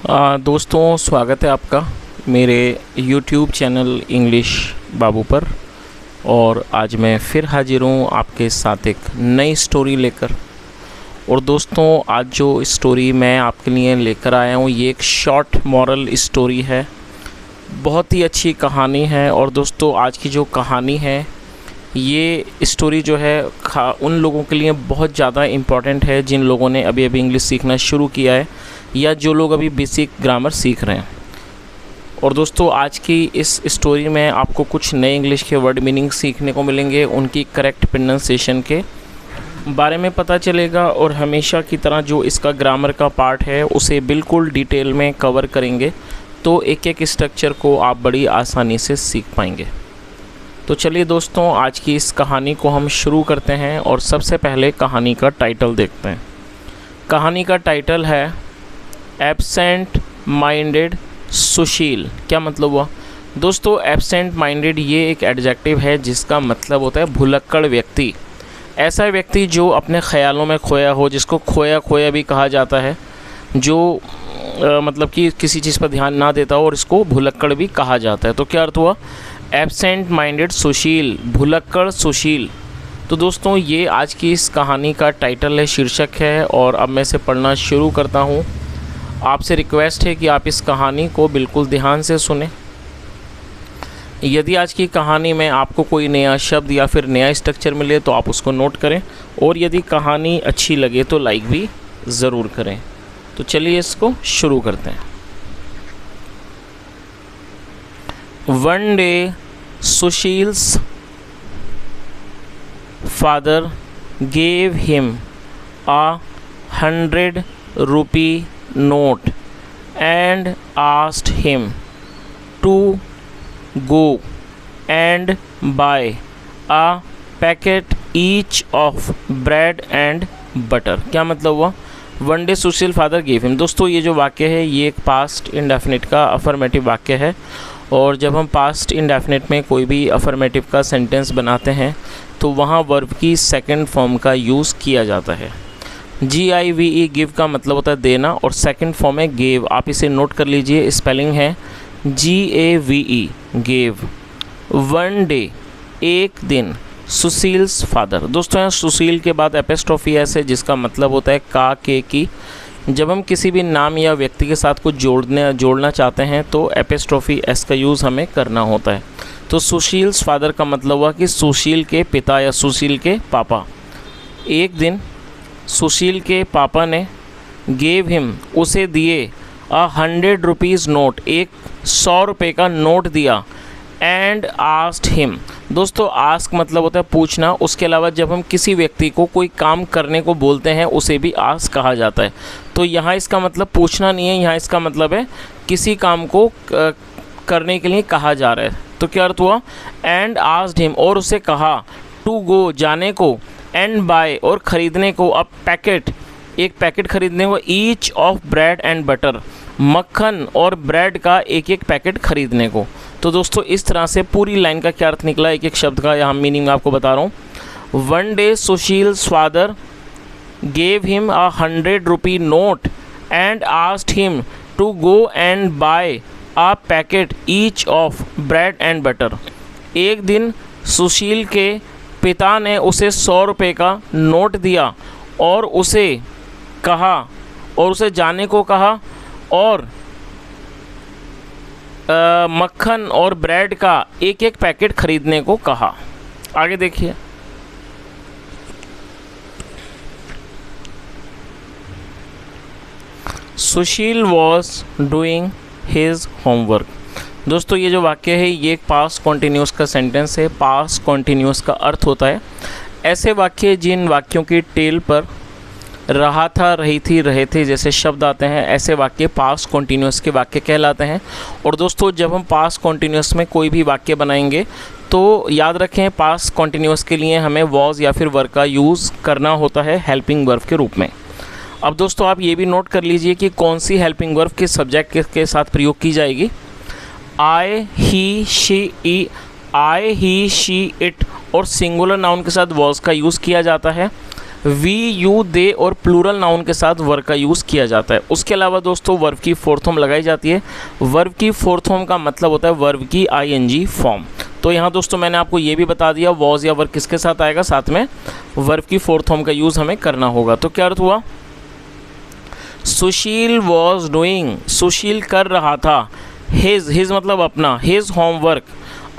दोस्तों, स्वागत है आपका मेरे YouTube चैनल इंग्लिश बाबू पर। और आज मैं फिर हाजिर हूँ आपके साथ एक नई स्टोरी लेकर। और दोस्तों, आज जो स्टोरी मैं आपके लिए लेकर आया हूँ ये एक शॉर्ट मॉरल स्टोरी है। बहुत ही अच्छी कहानी है। और दोस्तों, आज की जो कहानी है ये स्टोरी जो है उन लोगों के लिए बहुत ज़्यादा इम्पॉर्टेंट है जिन लोगों ने अभी अभी इंग्लिश सीखना शुरू किया है या जो लोग अभी बेसिक ग्रामर सीख रहे हैं। और दोस्तों, आज की इस स्टोरी में आपको कुछ नए इंग्लिश के वर्ड मीनिंग सीखने को मिलेंगे, उनकी करेक्ट प्रोनाउंसिएशन के बारे में पता चलेगा। और हमेशा की तरह जो इसका ग्रामर का पार्ट है उसे बिल्कुल डिटेल में कवर करेंगे, तो एक एक स्ट्रक्चर को आप बड़ी आसानी से सीख पाएंगे। तो चलिए दोस्तों, आज की इस कहानी को हम शुरू करते हैं। और सबसे पहले कहानी का टाइटल देखते हैं। कहानी का टाइटल है एब्सेंट माइंडेड सुशील। क्या मतलब हुआ दोस्तों? एब्सेंट माइंडेड ये एक एडजेक्टिव है जिसका मतलब होता है भुलक्कड़ व्यक्ति। ऐसा व्यक्ति जो अपने ख़यालों में खोया हो, जिसको खोया खोया भी कहा जाता है, जो मतलब कि किसी चीज़ पर ध्यान ना देता हो, और इसको भुलक्कड़ भी कहा जाता है। तो क्या अर्थ हुआ? एब्सेंट माइंडेड सुशील, भुलक्कड़ सुशील। तो दोस्तों, ये आज की इस कहानी का टाइटल है, शीर्षक है। और अब मैं इसे पढ़ना शुरू करता हूँ। आपसे रिक्वेस्ट है कि आप इस कहानी को बिल्कुल ध्यान से सुनें। यदि आज की कहानी में आपको कोई नया शब्द या फिर नया स्ट्रक्चर मिले तो आप उसको नोट करें, और यदि कहानी अच्छी लगे तो लाइक भी ज़रूर करें। तो चलिए इसको शुरू करते हैं। One day Sushil's father gave him a 100 rupee note and asked him to go and buy a packet each of bread and butter। क्या मतलब हुआ? वन डे सुशील फादर गेव हिम। दोस्तों, ये जो वाक्य है ये एक पास्ट इंडेफिनिट का अफर्मेटिव वाक्य है। और जब हम पास्ट इंडेफिनिट में कोई भी अफर्मेटिव का सेंटेंस बनाते हैं तो वहाँ वर्ब की सेकंड फॉर्म का यूज़ किया जाता है। GIVE गिव का मतलब होता है देना, और सेकंड फॉर्म है गेव। आप इसे नोट कर लीजिए, स्पेलिंग है GAVE गेव। वन डे एक दिन, सुशील्स फादर। दोस्तों, यहाँ सुशील के बाद एपिस्ट्रोफी एस है जिसका मतलब होता है का के की। जब हम किसी भी नाम या व्यक्ति के साथ कुछ जोड़ना चाहते हैं तो एपिस्ट्रोफी एस का यूज़ हमें करना होता है। तो सुशील्स फादर का मतलब हुआ कि सुशील के पिता या सुशील के पापा। एक दिन सुशील के पापा ने गेव हिम उसे दिए 100 रुपीज़ नोट, एक 100 रुपये का नोट दिया। And asked him. दोस्तों, आस्क मतलब होता है पूछना। उसके अलावा जब हम किसी व्यक्ति को कोई काम करने को बोलते हैं उसे भी आस्क कहा जाता है। तो यहाँ इसका मतलब पूछना नहीं है, यहाँ इसका मतलब है किसी काम को करने के लिए कहा जा रहा है। तो क्या अर्थ हुआ? एंड आस्क्ड हिम, और उसे कहा, टू गो जाने को, एंड बाय और ख़रीदने को, अ पैकेट एक पैकेट खरीदने को, each of bread and butter मक्खन और ब्रेड का एक एक पैकेट खरीदने को। तो दोस्तों, इस तरह से पूरी लाइन का क्या अर्थ निकला, एक एक शब्द का यहाँ मीनिंग आपको बता रहा हूँ। One day Sushil's father gave him 100 rupee note and asked him to go and buy a packet each of bread and butter. एक दिन सुशील के पिता ने उसे 100 रुपये का नोट दिया और उसे जाने को कहा, और मक्खन और ब्रेड का एक एक पैकेट खरीदने को कहा। आगे देखिए। सुशील वॉज डूइंग हिज होमवर्क। दोस्तों, ये जो वाक्य है ये एक पास्ट कॉन्टिन्यूस का सेंटेंस है। पास्ट कॉन्टिन्यूस का अर्थ होता है ऐसे वाक्य जिन वाक्यों की टेल पर रहा था, रही थी, रहे थे जैसे शब्द आते हैं, ऐसे वाक्य पास्ट कॉन्टिन्यूस के वाक्य कहलाते हैं। और दोस्तों, जब हम पास्ट कॉन्टिन्यूस में कोई भी वाक्य बनाएंगे तो याद रखें पास्ट कॉन्टिन्यूस के लिए हमें वॉज या फिर वर्ब का यूज़ करना होता है हेल्पिंग वर्ब के रूप में। अब दोस्तों, आप ये भी नोट कर लीजिए कि कौन सी हेल्पिंग वर्ब किस सब्जेक्ट के साथ प्रयोग की जाएगी। आई ही शी इट और सिंगुलर नाउन के साथ वॉज का यूज़ किया जाता है। वी, यू, दे और प्लूरल नाउन के साथ वर्ब का यूज़ किया जाता है। उसके अलावा दोस्तों वर्ब की फोर्थ फॉर्म लगाई जाती है। वर्ब की फोर्थ फॉर्म का मतलब होता है वर्ब की आईएनजी फॉर्म। तो यहाँ दोस्तों मैंने आपको ये भी बता दिया वॉज या वर्ब किसके साथ आएगा, साथ में वर्ब की फोर्थ फॉर्म का यूज़ हमें करना होगा। तो क्या अर्थ हुआ, सुशील वॉज डूइंग, सुशील कर रहा था, हिज मतलब अपना, हिज होमवर्क,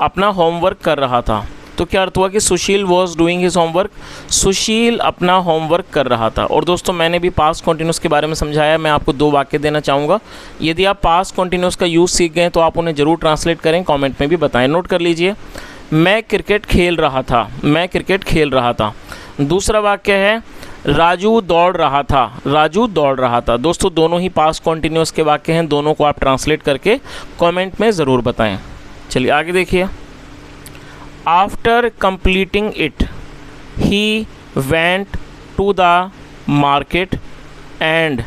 अपना होमवर्क कर रहा था। तो क्या अर्थ हुआ कि सुशील वॉज डूइंग हिज होमवर्क, सुशील अपना होमवर्क कर रहा था। और दोस्तों मैंने भी पास्ट कॉन्टिन्यूस के बारे में समझाया, मैं आपको 2 वाक्य देना चाहूँगा। यदि आप पास्ट कॉन्टिन्यूस का यूज़ सीख गए तो आप उन्हें ज़रूर ट्रांसलेट करें, कमेंट में भी बताएं। नोट कर लीजिए, मैं क्रिकेट खेल रहा था, मैं क्रिकेट खेल रहा था। दूसरा वाक्य है राजू दौड़ रहा था, राजू दौड़ रहा था। दोस्तों दोनों ही पास्ट कॉन्टिन्यूस के वाक्य हैं, दोनों को आप ट्रांसलेट करके कमेंट में ज़रूर बताएं। चलिए आगे देखिए, after completing it he went to the market and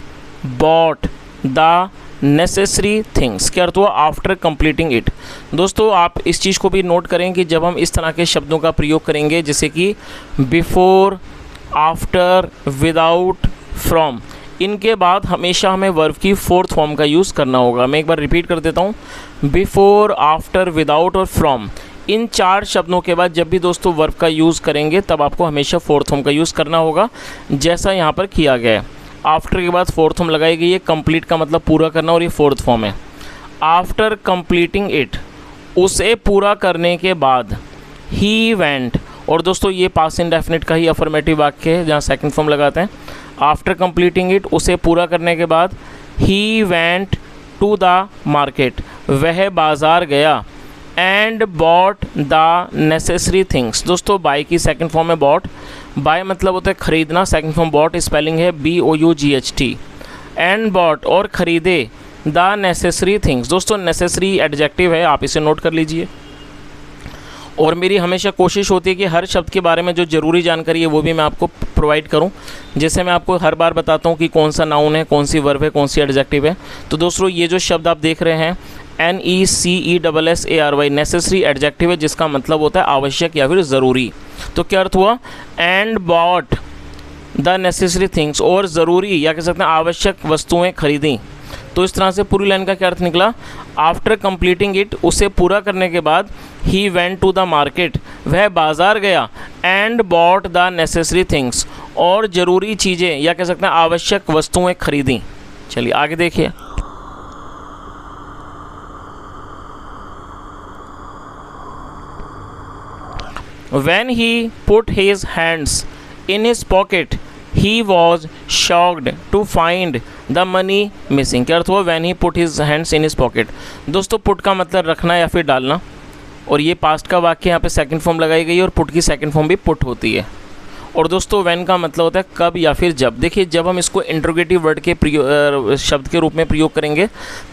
bought the necessary things. क्या अर्थ हुआ, आफ्टर कंप्लीटिंग इट। दोस्तों आप इस चीज़ को भी नोट करें कि जब हम इस तरह के शब्दों का प्रयोग करेंगे जैसे कि बिफोर, आफ्टर, विदाउट, फ्रॉम, इनके बाद हमेशा हमें वर्ब की फोर्थ फॉर्म का यूज़ करना होगा। मैं एक बार रिपीट कर देता हूँ, बिफोर, आफ्टर, विदाउट और फ्रॉम, इन 4 शब्दों के बाद जब भी दोस्तों वर्ब का यूज़ करेंगे तब आपको हमेशा फोर्थ फॉर्म का यूज़ करना होगा, जैसा यहाँ पर किया गया है। आफ्टर के बाद फोर्थ फॉर्म लगाई गई है, कंप्लीट का मतलब पूरा करना, और ये फोर्थ फॉर्म है। आफ्टर कंप्लीटिंग इट, उसे पूरा करने के बाद, ही वेंट, और दोस्तों ये पास्ट इंडेफिनिट का ही अफर्मेटिव वाक्य है जहाँ सेकंड फॉर्म लगाते हैं। आफ्टर कंप्लीटिंग इट, उसे पूरा करने के बाद, he went to the market, वह बाज़ार गया, and bought the necessary things. दोस्तों बाय की सेकंड फॉर्म है बॉट, बाय मतलब होता है खरीदना, सेकंड फॉर्म बॉट, स्पेलिंग है BOUGHT, एंड बॉट और खरीदे, द नेसेसरी थिंग्स। दोस्तों नेसेसरी एडजेक्टिव है, आप इसे नोट कर लीजिए। और मेरी हमेशा कोशिश होती है कि हर शब्द के बारे में जो ज़रूरी जानकारी है वो भी मैं आपको प्रोवाइड करूं। जैसे मैं आपको हर बार बताता हूं कि कौन सा नाउन है, कौन सी वर्ब है, कौन सी एडजेक्टिव है। तो दोस्तों ये जो शब्द आप देख रहे हैं NECESSARY, नेसेसरी एडजेक्टिव है, जिसका मतलब होता है आवश्यक या फिर ज़रूरी। तो क्या अर्थ हुआ, and bought the necessary things, और ज़रूरी या कह सकते हैं आवश्यक वस्तुएं खरीदी। तो इस तरह से पूरी लाइन का क्या अर्थ निकला, आफ्टर कंप्लीटिंग इट, उसे पूरा करने के बाद, he went to the market, वह बाज़ार गया, and bought the necessary things, और ज़रूरी चीज़ें या कह सकते हैं आवश्यक वस्तुएं खरीदी। चलिए आगे देखिए, when he put his hands in his pocket he was shocked to find the money missing। क्या अर्थ हुआ, when he put his hands in his pocket। दोस्तों put का मतलब रखना या फिर डालना, और ये पास्ट का वाक्य यहाँ पे सेकंड फॉर्म लगाई गई है, और put की सेकंड फॉर्म भी put होती है। और दोस्तों when का मतलब होता है कब या फिर जब। देखिए जब हम इसको इंट्रोगेटिव वर्ड के शब्द के रूप में प्रयोग करेंगे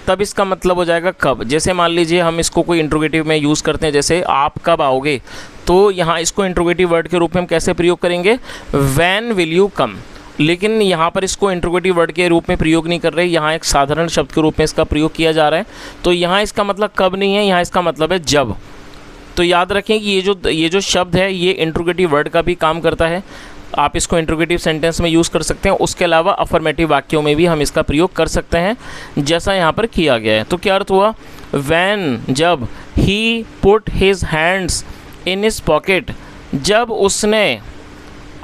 तब इसका मतलब हो जाएगा कब। जैसे मान लीजिए हम इसको कोई इंट्रोगेटिव में यूज़ करते हैं, जैसे आप कब आओगे, तो यहाँ इसको इंट्रोगेटिव वर्ड के रूप में हम कैसे प्रयोग करेंगे, व्हेन विल यू कम। लेकिन यहाँ पर इसको इंट्रोगेटिव वर्ड के रूप में प्रयोग नहीं कर रहे, यहाँ एक साधारण शब्द के रूप में इसका प्रयोग किया जा रहा है। तो यहाँ इसका मतलब कब नहीं है, यहाँ इसका मतलब है जब। तो याद रखें कि ये जो शब्द है ये इंट्रोगेटिव वर्ड का भी काम करता है। आप इसको इंट्रोगेटिव सेंटेंस में यूज़ कर सकते हैं, उसके अलावा अफर्मेटिव वाक्यों में भी हम इसका प्रयोग कर सकते हैं, जैसा यहाँ पर किया गया है। तो क्या अर्थ हुआ, व्हेन जब, he put his hands in his pocket, जब उसने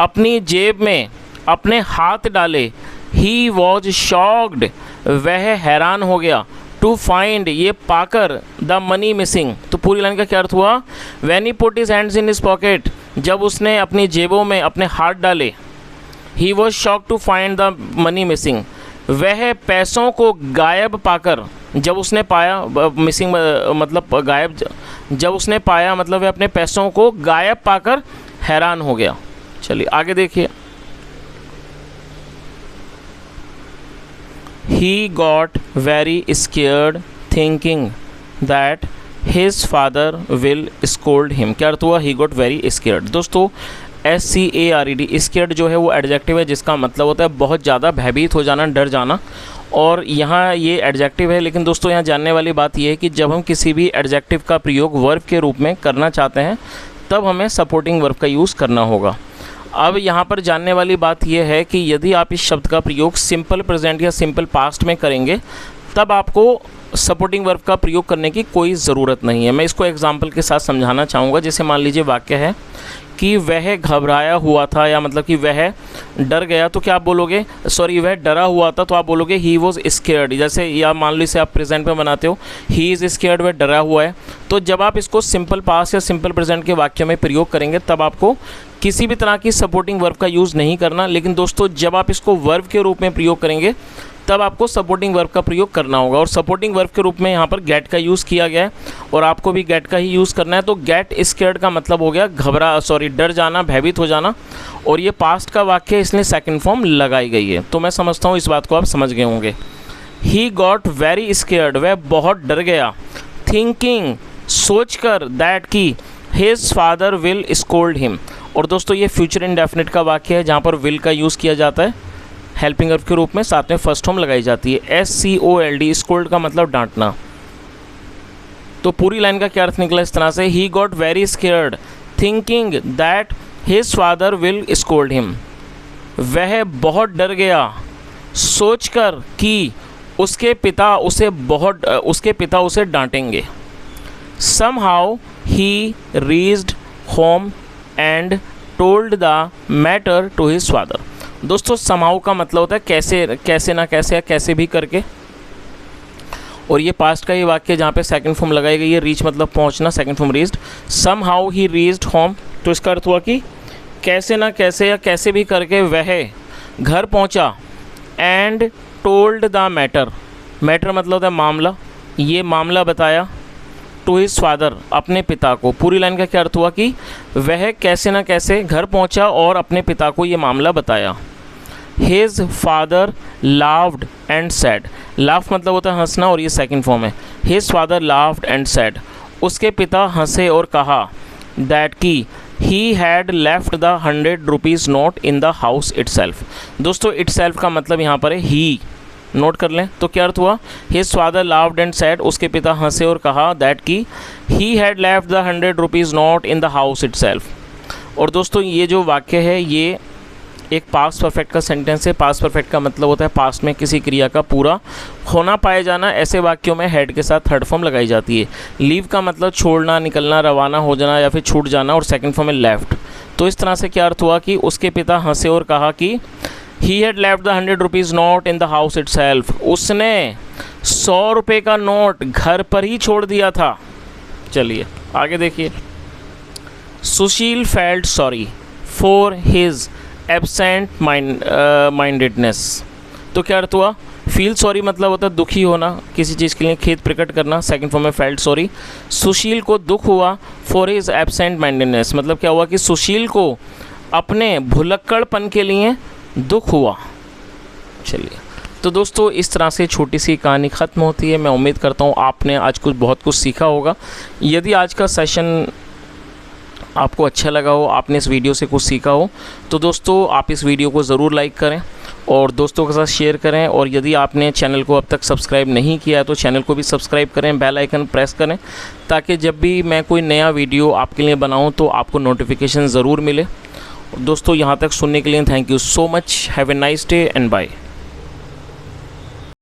अपनी जेब में अपने हाथ डाले, ही वॉज शॉक्ड, वह हैरान हो गया, टू फाइंड ये पाकर, द मनी मिसिंग। तो पूरी लाइन का क्या अर्थ हुआ, when he put his hands in his pocket, जब उसने अपनी जेबों में अपने हाथ डाले, he was shocked to find the money missing, वह पैसों को गायब पाकर, जब उसने पाया, मिसिंग मतलब गायब, जब उसने पाया मतलब वह अपने पैसों को गायब पाकर हैरान हो गया। चलिए आगे देखिए, he got very scared thinking that his father will scold him। क्या अर्थ हुआ, he got very scared। दोस्तों SCARED, scared जो है वो एडजेक्टिव है जिसका मतलब होता है बहुत ज़्यादा भयभीत हो जाना, डर जाना, और यहाँ ये एडजेक्टिव है। लेकिन दोस्तों यहाँ जानने वाली बात यह है कि जब हम किसी भी एडजेक्टिव का प्रयोग वर्ब के रूप में करना चाहते हैं तब हमें सपोर्टिंग वर्ब का यूज़ करना होगा। अब यहाँ पर जानने वाली बात यह है कि यदि आप इस शब्द का प्रयोग सिंपल प्रेजेंट या सिंपल पास्ट में करेंगे तब आपको सपोर्टिंग वर्ब का प्रयोग करने की कोई ज़रूरत नहीं है। मैं इसको एग्जाम्पल के साथ समझाना चाहूँगा। जैसे मान लीजिए वाक्य है कि वह घबराया हुआ था, या मतलब कि वह डर गया, तो क्या आप बोलोगे, सॉरी वह डरा हुआ था, तो आप बोलोगे ही वॉज स्केयर्ड। जैसे या मान लो इसे आप प्रेजेंट में बनाते हो, ही इज़ स्केयर्ड, वह डरा हुआ है। तो जब आप इसको सिंपल पास्ट या सिंपल प्रेजेंट के वाक्य में प्रयोग करेंगे तब आपको किसी भी तरह की सपोर्टिंग वर्ब का यूज़ नहीं करना। लेकिन दोस्तों जब आप इसको वर्ब के रूप में प्रयोग करेंगे तब आपको सपोर्टिंग वर्ब का प्रयोग करना होगा। और सपोर्टिंग वर्ब के रूप में यहाँ पर गेट का यूज़ किया गया है और आपको भी गेट का ही यूज़ करना है। तो गेट स्केयर्ड का मतलब हो गया डर जाना, भयभीत हो जाना, और ये पास्ट का वाक्य है इसलिए सेकंड फॉर्म लगाई गई है। तो मैं समझता हूँ इस बात को आप समझ गए होंगे। ही गॉट वेरी स्केयर्ड, वह बहुत डर गया। थिंकिंग, सोचकर, दैट की his father will scold him. और दोस्तों ये फ्यूचर इंडेफिनिट का वाक्य है जहाँ पर विल का यूज़ किया जाता है हेल्पिंग वर्ब के रूप में, साथ में फर्स्ट फॉर्म लगाई जाती है SCOLD। स्कोल्ड का मतलब डांटना। तो पूरी लाइन का क्या अर्थ निकला इस तरह से, he got very scared thinking that his father will scold him. वह बहुत डर गया सोचकर कि उसके पिता उसे डांटेंगे। Somehow he reached home and told the matter to his father। दोस्तों somehow का मतलब होता है कैसे ना कैसे या कैसे भी करके, और ये पास्ट का ही वाक्य जहाँ पे सेकंड फॉर्म लगाई गई है, रीच मतलब पहुँचना, second form reached. somehow he reached home, तो इसका अर्थ हुआ कि कैसे ना कैसे या कैसे भी करके वह घर पहुँचा। and told the matter, matter मतलब होता है मामला, ये मामला बताया टू हिज फादर, अपने पिता को। पूरी लाइन का क्या अर्थ हुआ कि वह कैसे ना कैसे घर पहुंचा और अपने पिता को ये मामला बताया। His father laughed and sad, laugh मतलब होता है हंसना और ये सेकंड फॉर्म है। His father laughed and sad, उसके पिता हंसे और कहा। दैट की he had left the 100 rupees note in the house itself. दोस्तों इटसेल्फ का मतलब यहाँ पर है ही, नोट कर लें। तो क्या अर्थ हुआ, his father laughed and sad, उसके पिता हंसे और कहा। दैट की he had left the 100 rupees note in the house itself. और दोस्तों ये जो वाक्य है ये एक पास्ट परफेक्ट का सेंटेंस है। पास्ट परफेक्ट का मतलब होता है पास्ट में किसी क्रिया का पूरा होना पाया जाना। ऐसे वाक्यों में हेड के साथ थर्ड फॉर्म लगाई जाती है। लीव का मतलब छोड़ना, निकलना, रवाना हो जाना या फिर छूट जाना, और सेकंड फॉर्म में लेफ्ट। तो इस तरह से क्या अर्थ हुआ कि उसके पिता हंसे और कहा कि he had left the 100 rupees note in the house itself, उसने 100 रुपये का नोट घर पर ही छोड़ दिया था। चलिए आगे देखिए। Sushil felt sorry for his absent mindedness. तो क्या अर्थ हुआ, फील सॉरी मतलब होता है दुखी होना, किसी चीज़ के लिए खेद प्रकट करना, सेकंड फॉर्म में फेल्ट सॉरी। सुशील को दुख हुआ फॉर हिज एब्सेंट माइंडेडनेस, मतलब क्या हुआ कि सुशील को अपने भुलक्कड़पन के लिए दुख हुआ। चलिए तो दोस्तों इस तरह से छोटी सी कहानी ख़त्म होती है। मैं उम्मीद करता हूँ आपने आज बहुत कुछ सीखा होगा। यदि आज का सेशन आपको अच्छा लगा हो, आपने इस वीडियो से कुछ सीखा हो, तो दोस्तों आप इस वीडियो को ज़रूर लाइक करें और दोस्तों के साथ शेयर करें। और यदि आपने चैनल को अब तक सब्सक्राइब नहीं किया है तो चैनल को भी सब्सक्राइब करें, बेल आइकन प्रेस करें, ताकि जब भी मैं कोई नया वीडियो आपके लिए बनाऊं तो आपको नोटिफिकेशन ज़रूर मिले। दोस्तों यहाँ तक सुनने के लिए thank you so much. Have a nice day and bye.